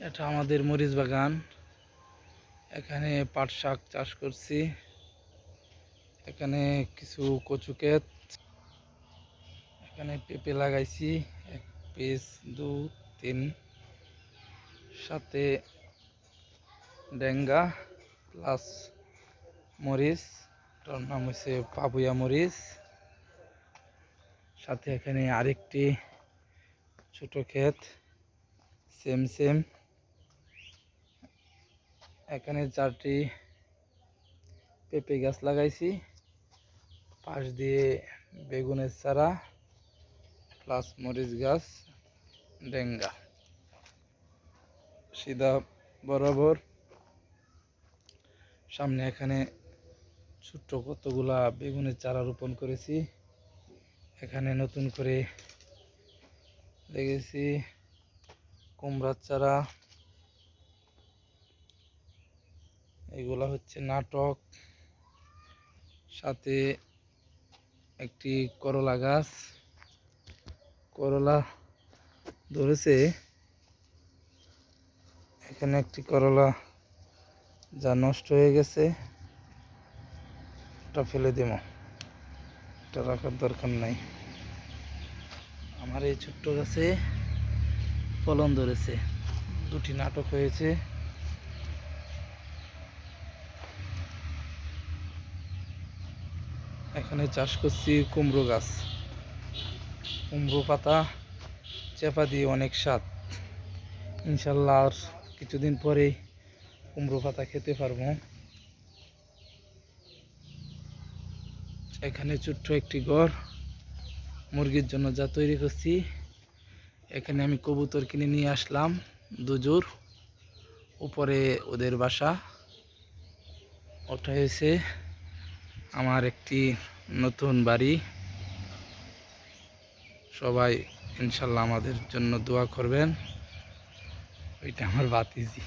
এটা আমাদের মরিচ বাগান। এখানে পাট শাক চাষ করছি। এখানে কিছু কচু ক্ষেত, এখানে পেঁপে লাগাইছি 1 পিস 2 3, সাথে ডেঙ্গা প্লাস মরিচ, তার নাম হচ্ছে পাপুয়া মরিচ। সাথে এখানে আরেকটি ছোট ক্ষেত সেম। এখানে 4টি পেঁপে গাছ লাগাইছি, পাশ দিয়ে বেগুনের চারা প্লাস মরিচ গাছ, ডেঙ্গা সিধা বরাবর। সামনে এখানে ছোট্ট কতগুলা বেগুনের চারা রোপণ করেছি। এখানে নতুন করে লেগেছি কুমড়ার চারা। এগুলা হচ্ছে নাটক। সাথে একটি করলা গাছ, করলা ধরেছে। এখানে একটি করলা যা নষ্ট হয়ে গেছে, এটা ফেলে দেব, এটা রাখার দরকার নাই। আমার এই ছোট্ট গাছে ফলন ধরেছে, 2টি নাটক হয়েছে। এখানে চাষ করছি কুমড়ো গাছ। কুমড়ো পাতা চেপা দিয়ে অনেক স্বাদ। ইনশাল্লাহ আর কিছুদিন পরেই কুমড়ো পাতা খেতে পারবো। এখানে ছোট্ট একটি ঘর মুরগির জন্য যা তৈরি করছি। এখানে আমি কবুতর কিনে নিয়ে আসলাম 2 জোড়। উপরে ওদের বাসা, ওটা হয়েছে আমার একটি নতুন বাড়ি। সবাই ইনশাল্লাহ আমাদের জন্য দোয়া করবেন। ওইটা আমার ভাতিজি।